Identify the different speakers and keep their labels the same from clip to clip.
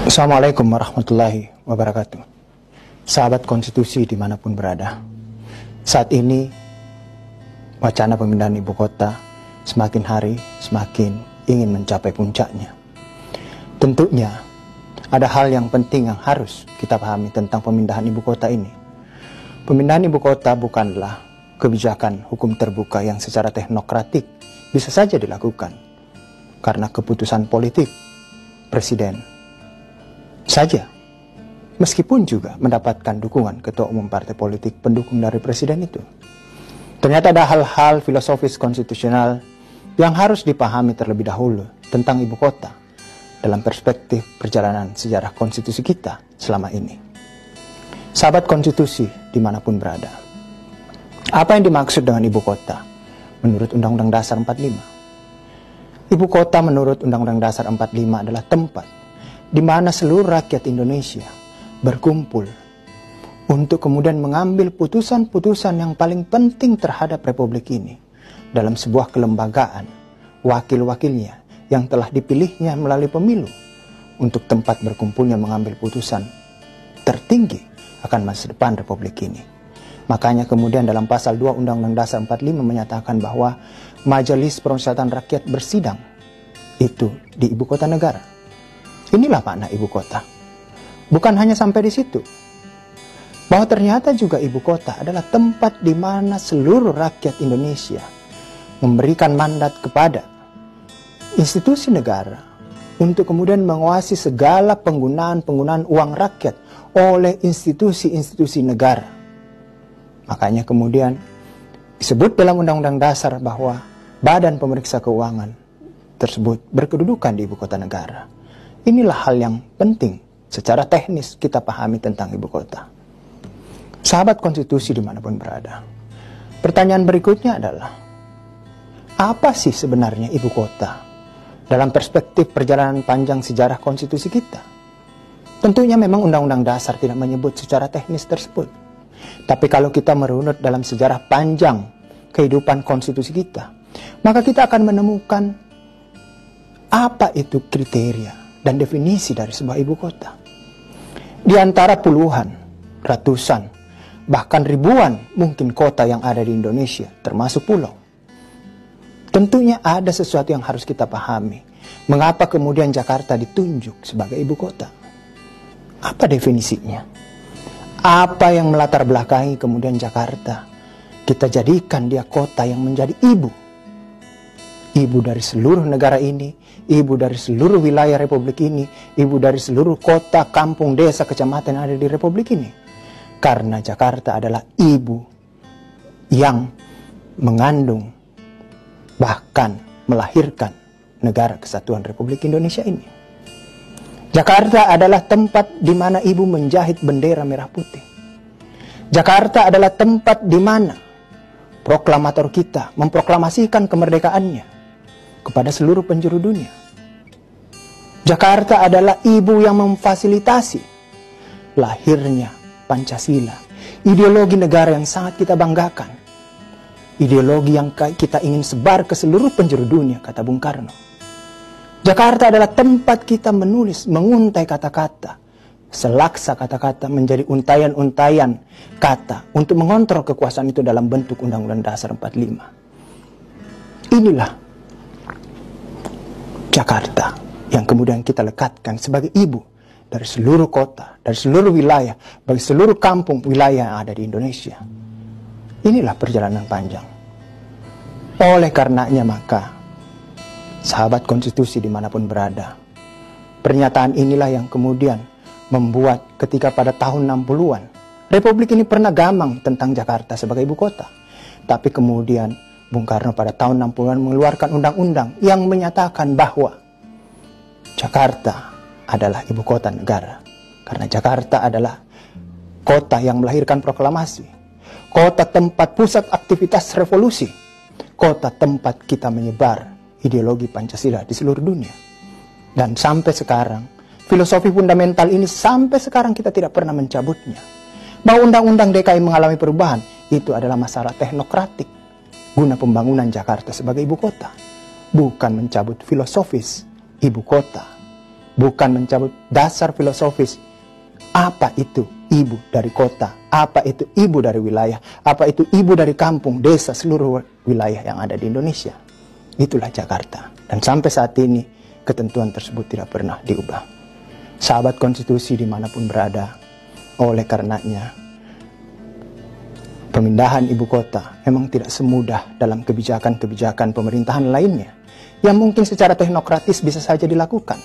Speaker 1: Assalamualaikum warahmatullahi wabarakatuh. Sahabat konstitusi dimanapun berada, saat ini wacana pemindahan ibu kota semakin hari semakin ingin mencapai puncaknya. Tentunya ada hal yang penting yang harus kita pahami tentang pemindahan ibu kota ini. Pemindahan ibu kota bukanlah kebijakan hukum terbuka yang secara teknokratik bisa saja dilakukan karena keputusan politik presiden saja, meskipun juga mendapatkan dukungan ketua umum partai politik pendukung dari presiden itu. Ternyata ada hal-hal filosofis konstitusional yang harus dipahami terlebih dahulu tentang ibu kota dalam perspektif perjalanan sejarah konstitusi kita selama ini. Sahabat konstitusi dimanapun berada, apa yang dimaksud dengan ibu kota menurut Undang-Undang Dasar 45? Ibu kota menurut Undang-Undang Dasar 45 adalah tempat di mana seluruh rakyat Indonesia berkumpul untuk kemudian mengambil putusan-putusan yang paling penting terhadap Republik ini dalam sebuah kelembagaan wakil-wakilnya yang telah dipilihnya melalui pemilu untuk tempat berkumpulnya mengambil putusan tertinggi akan masa depan Republik ini. Makanya kemudian dalam pasal 2 Undang-Undang Dasar 45 menyatakan bahwa Majelis Permusyawaratan Rakyat bersidang itu di ibu kota negara. Inilah makna ibu kota. Bukan hanya sampai di situ, bahwa ternyata juga ibu kota adalah tempat di mana seluruh rakyat Indonesia memberikan mandat kepada institusi negara untuk kemudian menguasai segala penggunaan uang rakyat oleh institusi-institusi negara. Makanya kemudian disebut dalam Undang-Undang Dasar bahwa Badan Pemeriksa Keuangan tersebut berkedudukan di ibu kota negara. Inilah hal yang penting secara teknis kita pahami tentang ibu kota. Sahabat konstitusi dimanapun berada, pertanyaan berikutnya adalah, apa sih sebenarnya ibu kota dalam perspektif perjalanan panjang sejarah konstitusi kita? Tentunya memang Undang-Undang Dasar tidak menyebut secara teknis tersebut. Tapi kalau kita merunut dalam sejarah panjang kehidupan konstitusi kita, maka kita akan menemukan apa itu kriteria dan definisi dari sebuah ibu kota. Di antara puluhan, ratusan, bahkan ribuan mungkin kota yang ada di Indonesia, termasuk pulau. Tentunya ada sesuatu yang harus kita pahami. Mengapa kemudian Jakarta ditunjuk sebagai ibu kota? Apa definisinya? Apa yang melatar belakangi kemudian Jakarta kita jadikan dia kota yang menjadi ibu? Ibu dari seluruh negara ini, ibu dari seluruh wilayah Republik ini, ibu dari seluruh kota, kampung, desa, kecamatan yang ada di Republik ini. Karena Jakarta adalah ibu yang mengandung, bahkan melahirkan negara kesatuan Republik Indonesia ini. Jakarta adalah tempat di mana ibu menjahit bendera merah putih. Jakarta adalah tempat di mana proklamator kita memproklamasikan kemerdekaannya kepada seluruh penjuru dunia. Jakarta adalah ibu yang memfasilitasi lahirnya Pancasila, ideologi negara yang sangat kita banggakan, ideologi yang kita ingin sebar ke seluruh penjuru dunia, kata Bung Karno. Jakarta adalah tempat kita menulis, menguntai kata-kata, selaksa kata-kata menjadi untayan-untayan kata untuk mengontrol kekuasaan itu dalam bentuk Undang-Undang Dasar 45. Inilah Jakarta yang kemudian kita lekatkan sebagai ibu dari seluruh kota, dari seluruh wilayah, bagi seluruh kampung wilayah yang ada di Indonesia. Inilah perjalanan panjang. Oleh karenanya maka, sahabat konstitusi dimanapun berada, pernyataan inilah yang kemudian membuat ketika pada tahun 60-an, Republik ini pernah gamang tentang Jakarta sebagai ibu kota. Tapi kemudian Bung Karno pada tahun 60-an mengeluarkan undang-undang yang menyatakan bahwa Jakarta adalah ibu kota negara. Karena Jakarta adalah kota yang melahirkan proklamasi, kota tempat pusat aktivitas revolusi, kota tempat kita menyebar ideologi Pancasila di seluruh dunia. Dan sampai sekarang, filosofi fundamental ini sampai sekarang kita tidak pernah mencabutnya. Bahwa Undang-Undang DKI mengalami perubahan, itu adalah masalah teknokratik guna pembangunan Jakarta sebagai ibu kota, bukan mencabut filosofis ibu kota bukan mencabut dasar filosofis. Apa itu ibu dari kota? Apa itu ibu dari wilayah? Apa itu ibu dari kampung, desa, seluruh wilayah yang ada di Indonesia? Itulah Jakarta. Dan sampai saat ini ketentuan tersebut tidak pernah diubah. Sahabat konstitusi dimanapun berada, oleh karenanya pemindahan ibu kota memang tidak semudah dalam kebijakan-kebijakan pemerintahan lainnya yang mungkin secara teknokratis bisa saja dilakukan.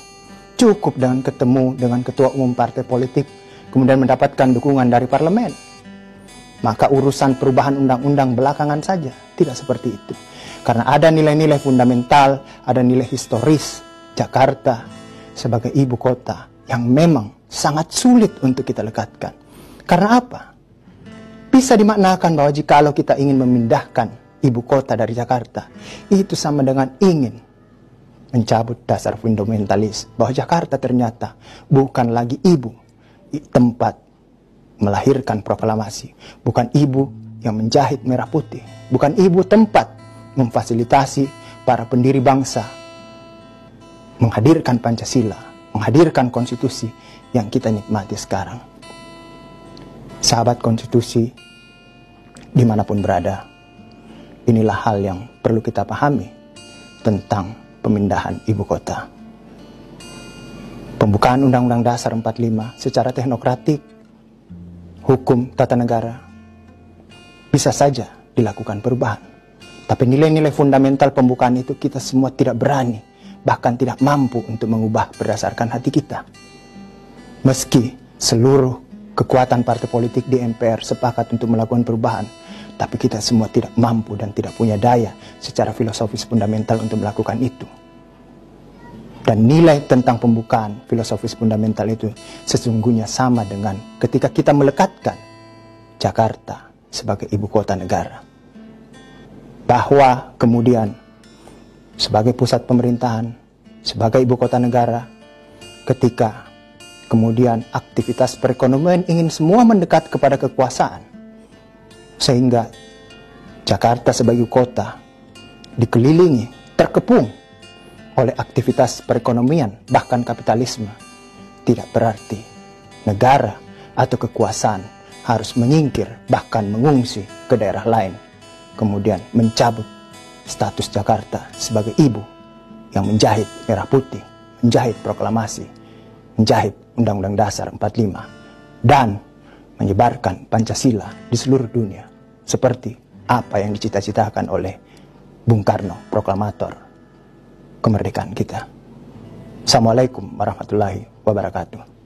Speaker 1: Cukup dengan ketemu dengan ketua umum partai politik, kemudian mendapatkan dukungan dari parlemen. Maka urusan perubahan undang-undang belakangan saja. Tidak seperti itu. Karena ada nilai-nilai fundamental, ada nilai historis Jakarta sebagai ibu kota yang memang sangat sulit untuk kita lekatkan. Karena apa? Bisa dimaknakan bahwa jikalau kita ingin memindahkan ibu kota dari Jakarta, itu sama dengan ingin mencabut dasar fundamentalis bahwa Jakarta ternyata bukan lagi ibu tempat melahirkan proklamasi, bukan ibu yang menjahit merah putih, bukan ibu tempat memfasilitasi para pendiri bangsa menghadirkan Pancasila, menghadirkan konstitusi yang kita nikmati sekarang. Sahabat konstitusi dimanapun berada, inilah hal yang perlu kita pahami tentang pemindahan ibu kota. Pembukaan Undang-Undang Dasar 45 secara teknokratik, hukum tata negara, bisa saja dilakukan perubahan. Tapi nilai-nilai fundamental pembukaan itu kita semua tidak berani, bahkan tidak mampu untuk mengubah berdasarkan hati kita. Meski seluruh kekuatan partai politik di MPR sepakat untuk melakukan perubahan, tapi kita semua tidak mampu dan tidak punya daya secara filosofis fundamental untuk melakukan itu. Dan nilai tentang pembukaan filosofis fundamental itu sesungguhnya sama dengan ketika kita melekatkan Jakarta sebagai ibu kota negara. Bahwa kemudian sebagai pusat pemerintahan, sebagai ibu kota negara, ketika kemudian aktivitas perekonomian ingin semua mendekat kepada kekuasaan, sehingga Jakarta sebagai kota dikelilingi, terkepung oleh aktivitas perekonomian, bahkan kapitalisme. Tidak berarti negara atau kekuasaan harus menyingkir, bahkan mengungsi ke daerah lain, kemudian mencabut status Jakarta sebagai ibu yang menjahit merah putih, menjahit proklamasi, menjahit Undang-Undang Dasar 45, dan menyebarkan Pancasila di seluruh dunia seperti apa yang dicita-citakan oleh Bung Karno, proklamator kemerdekaan kita. Assalamualaikum warahmatullahi wabarakatuh.